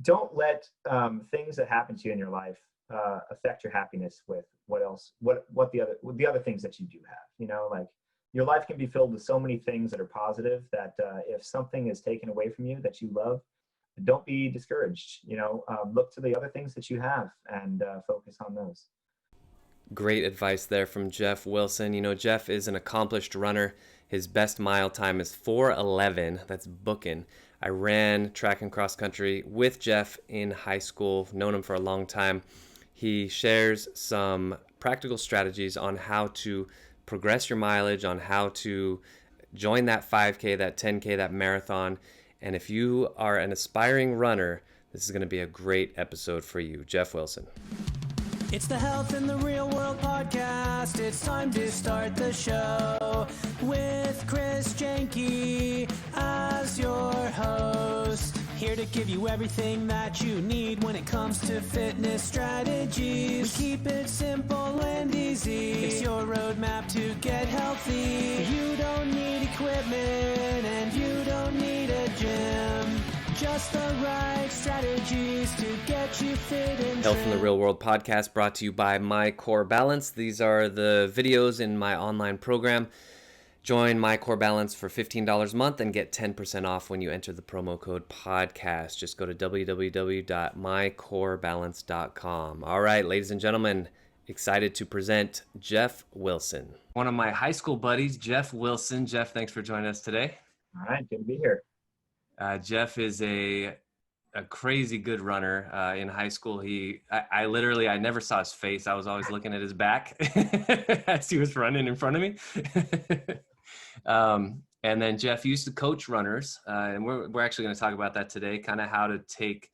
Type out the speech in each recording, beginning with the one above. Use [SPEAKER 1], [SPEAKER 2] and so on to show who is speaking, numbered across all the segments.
[SPEAKER 1] don't let things that happen to you in your life affect your happiness with what the other things that you do have. Like your life can be filled with so many things that are positive that if something is taken away from you that you love, don't be discouraged. Look to the other things that you have and focus on those.
[SPEAKER 2] Great advice there from Jeff Wilson. Jeff is an accomplished runner. His best mile time is 4:11. That's booking. I ran track and cross country with Jeff in high school, known him for a long time. He shares some practical strategies on how to progress your mileage, on how to join that 5K, that 10K, that marathon. And if you are an aspiring runner, this is going to be a great episode for you. Jeff Wilson.
[SPEAKER 3] It's the Health in the Real World podcast. It's time to start the show with Chris Janke as your host. Here to give you everything that you need when it comes to fitness strategies. We keep it simple and easy. It's your roadmap to get healthy. You don't need equipment and you don't need a gym. Just the right strategies to get you fit and
[SPEAKER 2] Health in the Real World podcast brought to you by My Core Balance. These are the videos in my online program. Join My Core Balance for $15 a month and get 10% off when you enter the promo code podcast. Just go to www.mycorebalance.com. All right, ladies and gentlemen, excited to present Jeff Wilson. One of my high school buddies, Jeff Wilson. Jeff, thanks for joining us today.
[SPEAKER 1] All right, good to be here.
[SPEAKER 2] Jeff is a crazy good runner. In high school, I never saw his face. I was always looking at his back as he was running in front of me. And then Jeff used to coach runners, and we're actually going to talk about that today, kind of how to take,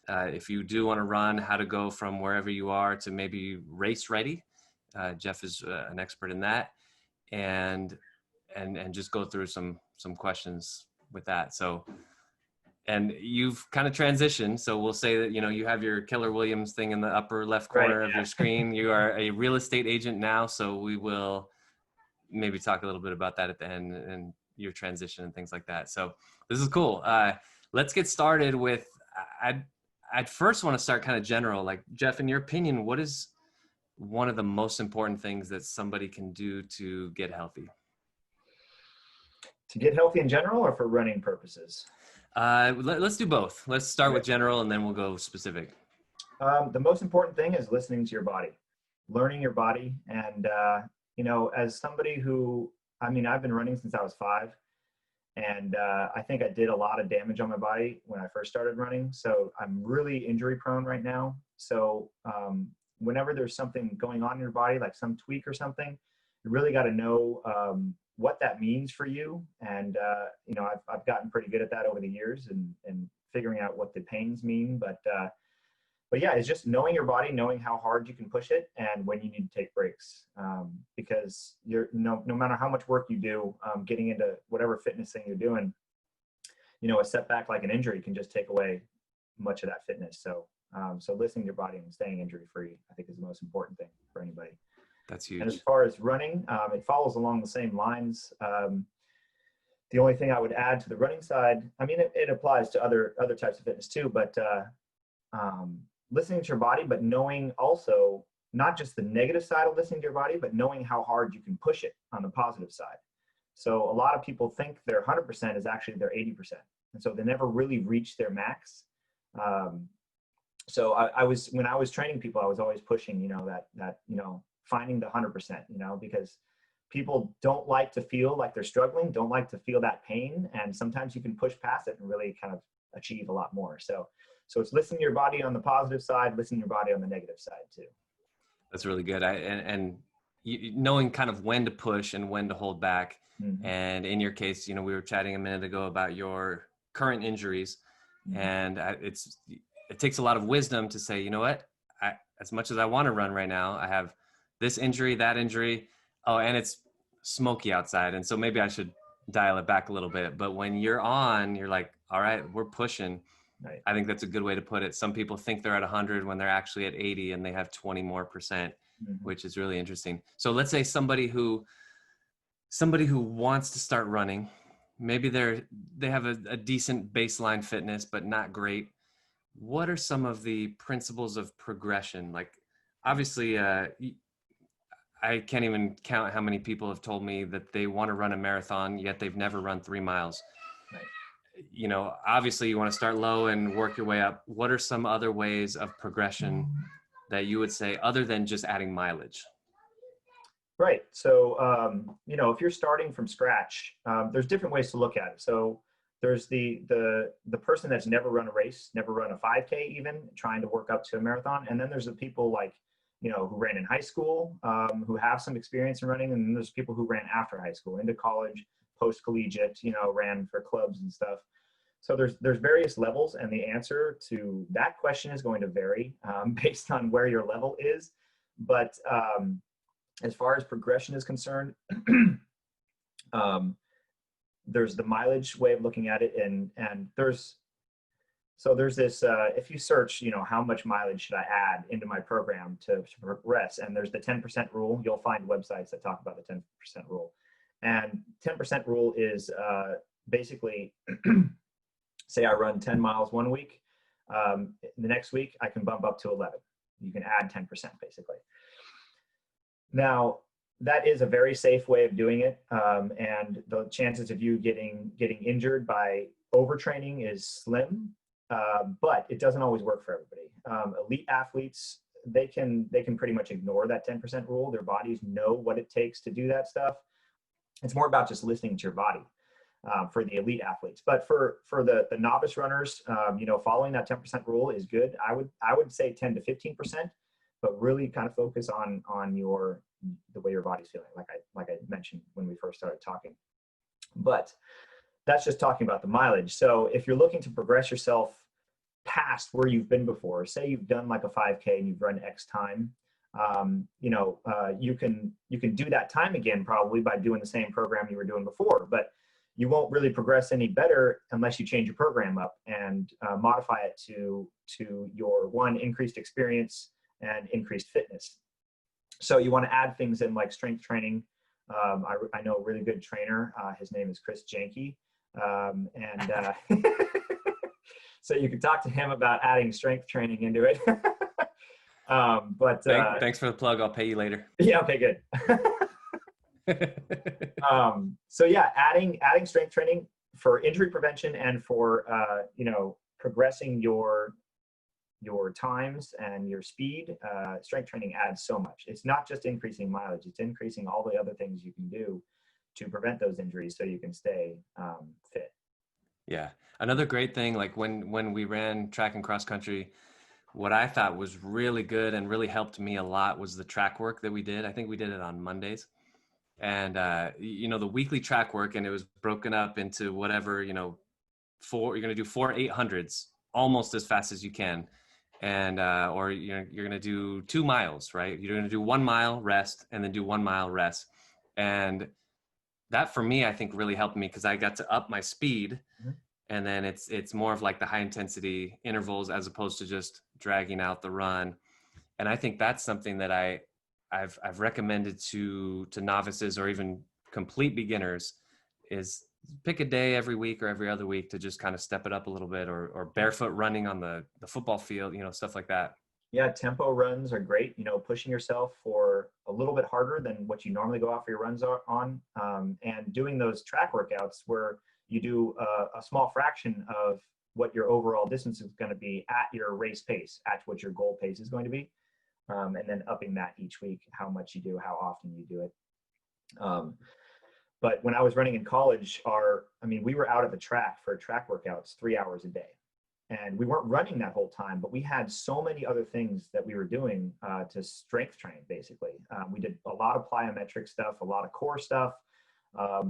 [SPEAKER 2] if you do want to run, how to go from wherever you are to maybe race ready. Jeff is an expert in that, and just go through some questions with that. So, and you've kind of transitioned. So we'll say that, you have your Keller Williams thing in the upper left corner of your screen. You are a real estate agent now. So we will maybe talk a little bit about that at the end and your transition and things like that. So this is cool. Let's get started with, I'd first want to start kind of general, like Jeff, in your opinion, what is one of the most important things that somebody can do to get healthy?
[SPEAKER 1] To get healthy in general or for running purposes?
[SPEAKER 2] Let's do both. Let's start with general and then we'll go specific.
[SPEAKER 1] The most important thing is listening to your body, learning your body. And, as somebody who, I've been running since I was 5. And I think I did a lot of damage on my body when I first started running. So I'm really injury prone right now. So whenever there's something going on in your body, like some tweak or something, you really got to know what that means for you. And, I've gotten pretty good at that over the years and figuring out what the pains mean. But yeah, it's just knowing your body, knowing how hard you can push it and when you need to take breaks. Because no matter how much work you do, getting into whatever fitness thing you're doing, a setback like an injury can just take away much of that fitness. So listening to your body and staying injury free, I think is the most important thing for anybody.
[SPEAKER 2] That's huge.
[SPEAKER 1] And as far as running, it follows along the same lines. The only thing I would add to the running side, it applies to other types of fitness too, but listening to your body, but knowing also not just the negative side of listening to your body, but knowing how hard you can push it on the positive side. So a lot of people think their 100% is actually their 80%. And so they never really reach their max. So when I was training people, I was always pushing, that finding the 100%, because people don't like to feel like they're struggling, don't like to feel that pain. And sometimes you can push past it and really kind of achieve a lot more. So it's listening to your body on the positive side, listening to your body on the negative side too.
[SPEAKER 2] That's really good. Knowing kind of when to push and when to hold back. Mm-hmm. And in your case, we were chatting a minute ago about your current injuries. Mm-hmm. And it takes a lot of wisdom to say, you know what, as much as I want to run right now, I have this injury, that injury. Oh, and it's smoky outside. And so maybe I should dial it back a little bit. But when you're like, all right, we're pushing. Right. I think that's a good way to put it. Some people think they're at 100 when they're actually at 80 and they have 20 more %, mm-hmm. which is really interesting. So let's say somebody who wants to start running, maybe they have a decent baseline fitness, but not great. what are some of the principles of progression? Like, obviously, I can't even count how many people have told me that they want to run a marathon, yet they've never run 3 miles.
[SPEAKER 1] Right.
[SPEAKER 2] You know, obviously you want to start low and work your way up. What are some other ways of progression that you would say, other than just adding mileage?
[SPEAKER 1] Right. So, if you're starting from scratch, there's different ways to look at it. So there's the person that's never run a race, never run a 5K, even trying to work up to a marathon. And then there's the people like, who ran in high school, who have some experience in running. And then there's people who ran after high school, into college, post-collegiate, ran for clubs and stuff. So there's various levels, and the answer to that question is going to vary based on where your level is. But as far as progression is concerned, there's the mileage way of looking at it, and there's this, if you search, how much mileage should I add into my program to progress, and there's the 10% rule. You'll find websites that talk about the 10% rule, and 10% rule is basically, say I run 10 miles one week, the next week I can bump up to 11. You can add 10% basically. Now, that is a very safe way of doing it, and the chances of you getting injured by overtraining is slim, but it doesn't always work for everybody. Elite athletes, they can pretty much ignore that 10% rule. Their bodies know what it takes to do that stuff. It's more about just listening to your body for the elite athletes. But for the novice runners, following that 10% rule is good. I would say 10 to 15%. But really kind of focus on the way your body's feeling, like I mentioned when we first started talking. But that's just talking about the mileage. So if you're looking to progress yourself past where you've been before, say you've done like a 5K and you've run X time, you can do that time again probably by doing the same program you were doing before. But you won't really progress any better unless you change your program up and modify it to your increased experience and increased fitness. So you want to add things in like strength training. I know a really good trainer. His name is Janke. So you can talk to him about adding strength training into it.
[SPEAKER 2] Thanks for the plug. I'll pay you later.
[SPEAKER 1] Yeah. Okay, good. So yeah, adding strength training for injury prevention and for, progressing your times and your speed, strength training adds so much. It's not just increasing mileage, it's increasing all the other things you can do to prevent those injuries so you can stay fit.
[SPEAKER 2] Yeah. Another great thing, like when we ran track and cross country, what I thought was really good and really helped me a lot was the track work that we did. I think we did it on Mondays. And, the weekly track work, and it was broken up into whatever, you're going to do 4 800s almost as fast as you can. And or you're going to do 2 miles, right? You're going to do 1 mile, rest, and then do 1 mile, rest. And that for me, I think really helped me because I got to up my speed. Mm-hmm. And then it's more of like the high intensity intervals as opposed to just dragging out the run. And I think that's something that I've recommended to novices or even complete beginners is pick a day every week or every other week to just kind of step it up a little bit, or barefoot running on the football field, stuff like that.
[SPEAKER 1] Yeah. Tempo runs are great. Pushing yourself for a little bit harder than what you normally go out for your runs on, and doing those track workouts where you do a small fraction of what your overall distance is going to be at your race pace, at what your goal pace is going to be. And then upping that each week, how much you do, how often you do it. But when I was running in college, we were out at the track for track workouts 3 hours a day. And we weren't running that whole time, but we had so many other things that we were doing to strength train, basically. We did a lot of plyometric stuff, a lot of core stuff.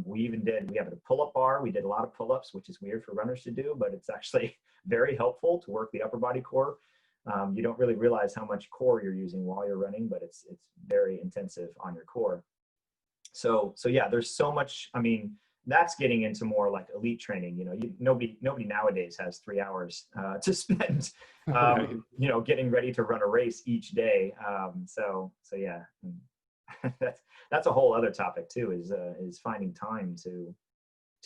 [SPEAKER 1] We have a pull-up bar. We did a lot of pull-ups, which is weird for runners to do, but it's actually very helpful to work the upper body core. You don't really realize how much core you're using while you're running, but it's very intensive on your core. So yeah, there's so much. That's getting into more like elite training. Nobody nowadays has 3 hours to spend,
[SPEAKER 2] Right.
[SPEAKER 1] Getting ready to run a race each day. So yeah, that's a whole other topic too. Is finding time to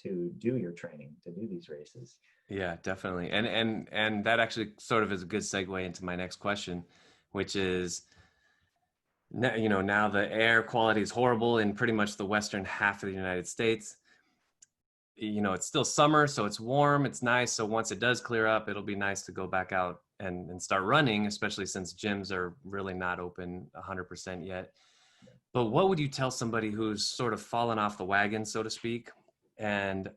[SPEAKER 1] to do your training, to do these races.
[SPEAKER 2] Yeah, definitely. And that actually sort of is a good segue into my next question, which is, now the air quality is horrible in pretty much the western half of the United States. It's still summer, so it's warm, it's nice. So once it does clear up, it'll be nice to go back out and start running, especially since gyms are really not open 100% yet. But what would you tell somebody who's sort of fallen off the wagon, so to speak? And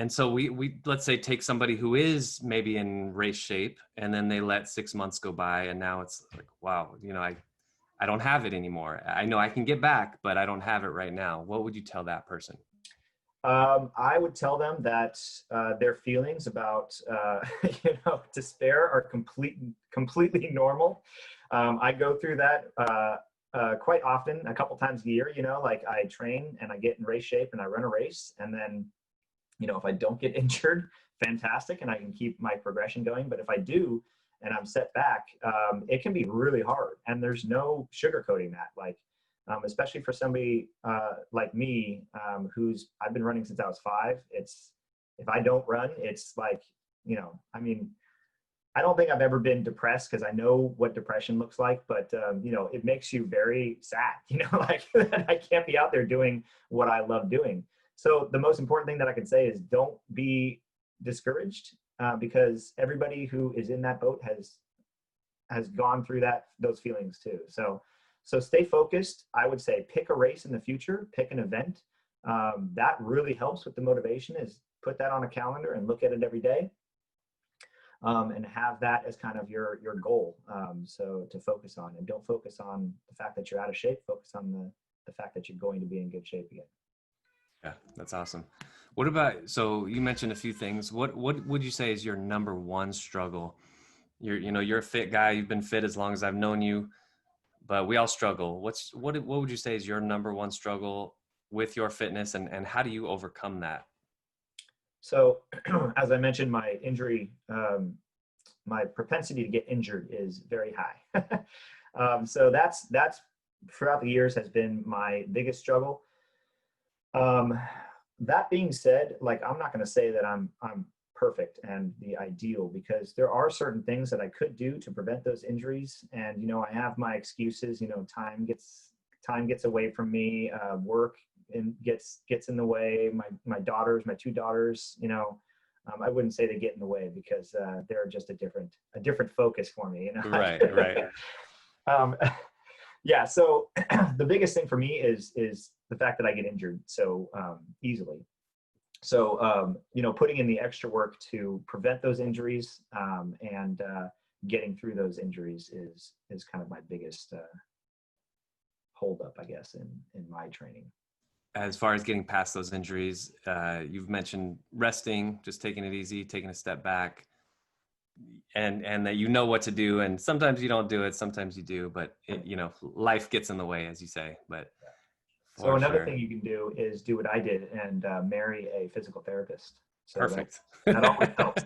[SPEAKER 2] so we let's say take somebody who is maybe in race shape, and then they let 6 months go by, and now it's like, wow, I don't have it anymore. I know I can get back, but I don't have it right now. What would you tell that person?
[SPEAKER 1] I would tell them that their feelings about despair are completely normal. I go through that quite often, a couple times a year. Like I train and I get in race shape and I run a race, and then if I don't get injured, fantastic, and I can keep my progression going. But if I do and I'm set back, it can be really hard, and there's no sugarcoating that. Like especially for somebody like me, I've been running since I was 5. If I don't run, it's like, I don't think I've ever been depressed, because I know what depression looks like, but it makes you very sad, like I can't be out there doing what I love doing. So the most important thing that I can say is don't be discouraged, because everybody who is in that boat has gone through those feelings too. So stay focused. I would say pick a race in the future, pick an event. That really helps with the motivation, is put that on a calendar and look at it every day, and have that as kind of your goal. So to focus on, and don't focus on the fact that you're out of shape, focus on the fact that you're going to be in good shape again.
[SPEAKER 2] Yeah, that's awesome. What about, so you mentioned a few things. What would you say is your number one struggle? You're a fit guy. You've been fit as long as I've known you. But we all struggle. What would you say is your number one struggle with your fitness, and how do you overcome that?
[SPEAKER 1] So as I mentioned, my injury, my propensity to get injured is very high. So that's throughout the years has been my biggest struggle. That being said, like, I'm not going to say that I'm perfect and the ideal, because there are certain things that I could do to prevent those injuries. And, I have my excuses, time gets away from me, work gets in the way. My 2 daughters, I wouldn't say they get in the way, because they're just a different focus for me,
[SPEAKER 2] Right.
[SPEAKER 1] Yeah. So the biggest thing for me is the fact that I get injured so easily. So, putting in the extra work to prevent those injuries, and getting through those injuries is kind of my biggest holdup, I guess, in my training.
[SPEAKER 2] As far as getting past those injuries, you've mentioned resting, just taking it easy, taking a step back, and that what to do. And sometimes you don't do it, sometimes you do, but life gets in the way, as you say. But
[SPEAKER 1] so another thing you can do is do what I did and marry a physical therapist. So
[SPEAKER 2] perfect.
[SPEAKER 1] That always helps.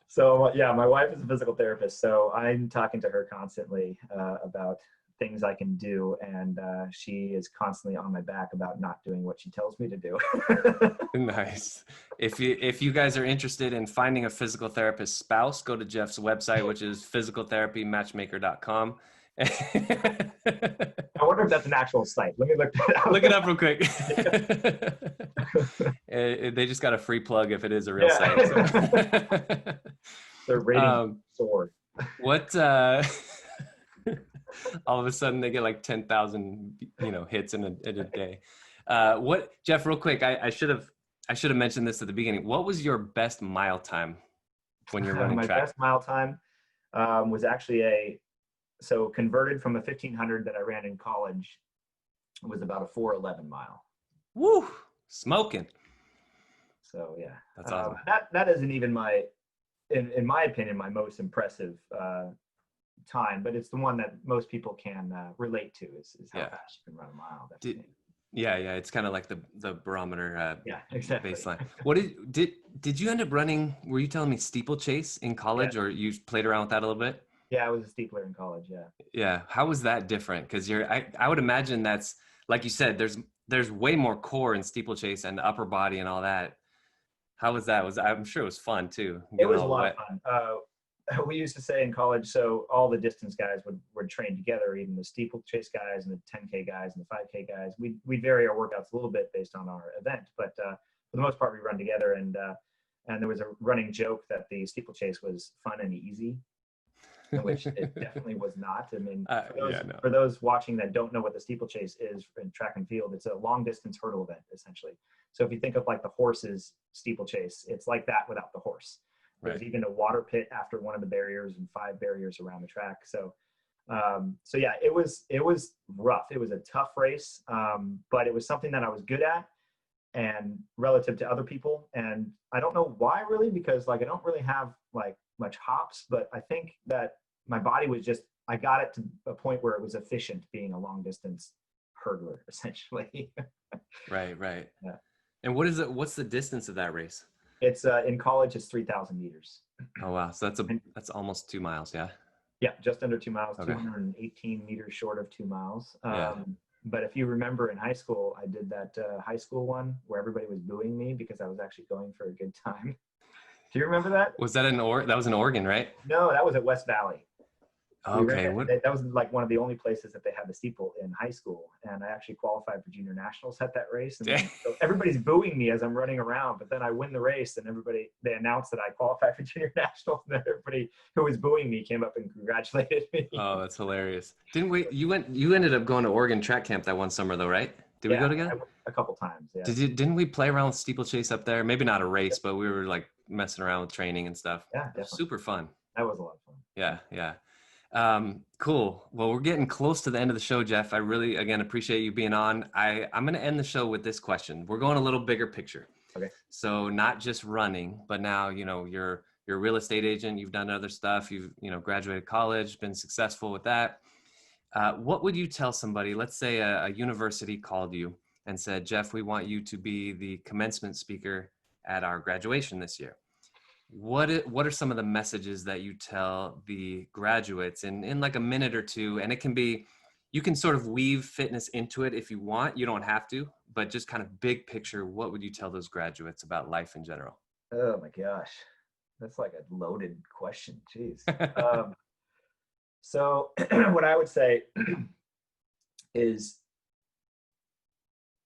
[SPEAKER 1] So yeah, my wife is a physical therapist, so I'm talking to her constantly about things I can do, and she is constantly on my back about not doing what she tells me to do.
[SPEAKER 2] Nice. If you guys are interested in finding a physical therapist spouse, go to Jeff's website, which is physicaltherapymatchmaker.com.
[SPEAKER 1] I wonder if that's an actual site. Let me look that up.
[SPEAKER 2] Look it up real quick. They just got a free plug if it is a real site. So.
[SPEAKER 1] Their rating soared.
[SPEAKER 2] What? All of a sudden they get like 10,000, hits in a day. What, Jeff? Real quick, I should have mentioned this at the beginning. What was your best mile time when you're running
[SPEAKER 1] my
[SPEAKER 2] track?
[SPEAKER 1] My best mile time was actually converted from a 1500 that I ran in college. It was about a 4:11 mile.
[SPEAKER 2] Woo! Smoking.
[SPEAKER 1] So yeah,
[SPEAKER 2] that's awesome.
[SPEAKER 1] That isn't even in my opinion, my most impressive time, but it's the one that most people can relate to is how fast you can run a mile.
[SPEAKER 2] Yeah, it's kind of like the barometer
[SPEAKER 1] exactly.
[SPEAKER 2] baseline. What did you end up running? Were you telling me steeplechase in college, or you played around with that a little bit?
[SPEAKER 1] Yeah, I was a steepler in college. Yeah.
[SPEAKER 2] Yeah. How was that different? Because I would imagine that's, like you said, there's there's way more core in steeplechase and the upper body and all that. How was that? I'm sure it was fun too.
[SPEAKER 1] It was a lot of fun. We used to say in college, so all the distance guys would train together, even the steeplechase guys and the 10K guys and the 5K guys. We'd vary our workouts a little bit based on our event, but for the most part, we run together. And there was a running joke that the steeplechase was fun and easy, which it definitely was not. I mean, for those watching that don't know what the steeplechase is in track and field, it's a long distance hurdle event, essentially. So if you think of like the horse's steeplechase, it's like that without the horse. There's even a water pit after one of the barriers and 5 barriers around the track. So yeah, it was rough. It was a tough race, but it was something that I was good at and relative to other people. And I don't know why really, because like I don't really have like much hops, but I think that my body was just, I got it to a point where it was efficient being a long distance hurdler, essentially.
[SPEAKER 2] Right.
[SPEAKER 1] Yeah.
[SPEAKER 2] And what's the distance of that race?
[SPEAKER 1] It's in college, it's 3,000 meters.
[SPEAKER 2] Oh, wow. So that's almost 2 miles. Yeah.
[SPEAKER 1] Yeah. Just under 2 miles,
[SPEAKER 2] Okay.
[SPEAKER 1] 218 meters short of 2 miles.
[SPEAKER 2] Yeah.
[SPEAKER 1] But if you remember in high school, I did that high school one where everybody was booing me because I was actually going for a good time. Do you remember that?
[SPEAKER 2] Was that that was in Oregon, right?
[SPEAKER 1] No, that was at West Valley.
[SPEAKER 2] Okay.
[SPEAKER 1] That was like one of the only places that they had the steeple in high school. And I actually qualified for junior nationals at that race. And so everybody's booing me as I'm running around, but then I win the race and they announced that I qualified for junior nationals, and everybody who was booing me came up and congratulated me.
[SPEAKER 2] Oh, that's hilarious. You ended up going to Oregon track camp that one summer though, right? Did we go together?
[SPEAKER 1] A couple times, yeah.
[SPEAKER 2] Didn't we play around with steeplechase up there? Maybe not a race, but we were like messing around with training and stuff.
[SPEAKER 1] Yeah, definitely.
[SPEAKER 2] Super fun.
[SPEAKER 1] That was a lot of fun.
[SPEAKER 2] Yeah. Cool. Well, we're getting close to the end of the show, Jeff. I really, again, appreciate you being on. I'm going to end the show with this question. We're going a little bigger picture.
[SPEAKER 1] Okay.
[SPEAKER 2] So not just running, but now, you're a real estate agent. You've done other stuff. You've, graduated college, been successful with that. What would you tell somebody, let's say a university called you and said, Jeff, we want you to be the commencement speaker at our graduation this year. What are some of the messages that you tell the graduates in like a minute or two? And it can be, you can sort of weave fitness into it if you want, you don't have to, but just kind of big picture, what would you tell those graduates about life in general?
[SPEAKER 1] Oh my gosh. That's like a loaded question. Jeez. So what I would say is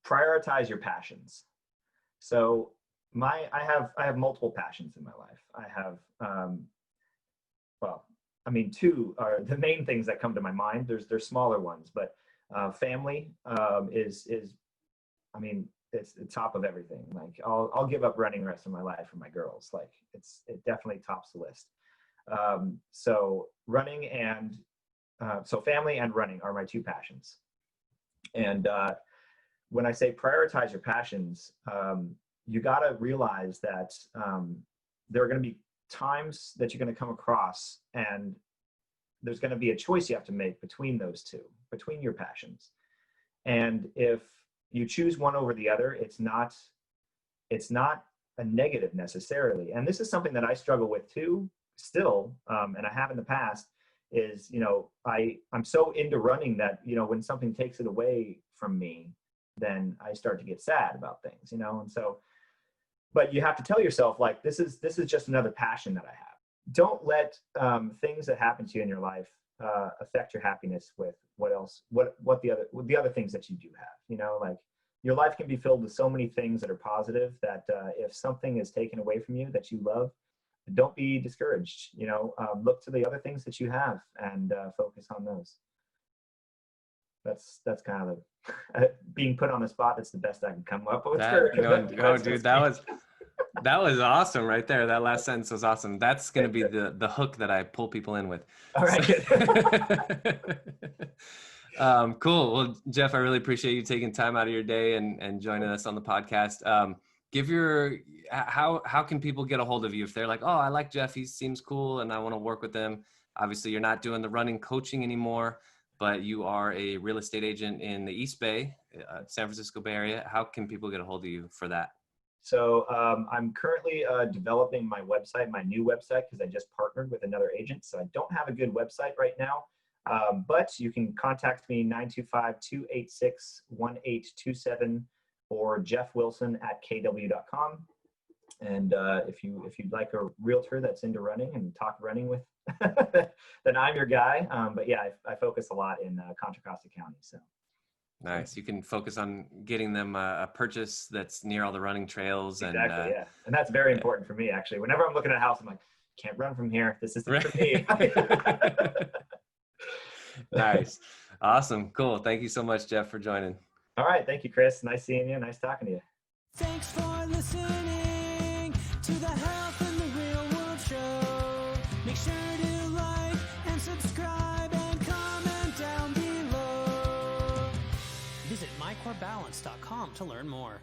[SPEAKER 1] prioritize your passions. So I have multiple passions in my life. I have, two are the main things that come to my mind. There's smaller ones, but family is it's the top of everything. Like I'll give up running the rest of my life for my girls. Like it definitely tops the list. So running and so family and running are my two passions. And when I say prioritize your passions, you got to realize that there are going to be times that you're going to come across, and there's going to be a choice you have to make between those two, between your passions. And if you choose one over the other, it's not a negative necessarily. And this is something that I struggle with too, still, and I have in the past, is, I'm so into running that, when something takes it away from me, then I start to get sad about things, and so, but you have to tell yourself, like, this is just another passion that I have. Don't let things that happen to you in your life affect your happiness with what the other things that you do have. Like your life can be filled with so many things that are positive that if something is taken away from you that you love, don't be discouraged. Look to the other things that you have and focus on those. That's kind of being put on the spot. That's the best I can come up with.
[SPEAKER 2] Dude, that was awesome right there. That last sentence was awesome. That's going to be the hook that I pull people in with.
[SPEAKER 1] All right.
[SPEAKER 2] Cool. Well, Jeff, I really appreciate you taking time out of your day and joining us on the podcast. How can people get a hold of you if they're like, oh, I like Jeff, he seems cool and I want to work with him? Obviously you're not doing the running coaching anymore, but you are a real estate agent in the East Bay, San Francisco Bay Area. How can people get a hold of you for that?
[SPEAKER 1] So I'm currently developing my website, my new website, because I just partnered with another agent. So I don't have a good website right now. But you can contact me 925-286-1827 or Jeff Wilson at kw.com. And if you'd like a realtor that's into running and talk running with, then I'm your guy. But yeah, I focus a lot in Contra Costa County. So
[SPEAKER 2] nice. You can focus on getting them a purchase that's near all the running trails.
[SPEAKER 1] Exactly,
[SPEAKER 2] And
[SPEAKER 1] yeah. And that's very important for me, actually. Whenever I'm looking at a house, I'm like, can't run from here. This isn't for me.
[SPEAKER 2] Nice. Awesome. Cool. Thank you so much, Jeff, for joining.
[SPEAKER 1] All right. Thank you, Chris. Nice seeing you. Nice talking to you.
[SPEAKER 3] Thanks for listening to the Health in the Real World Show. Make sure to like and subscribe and comment down below. Visit mycorebalance.com to learn more.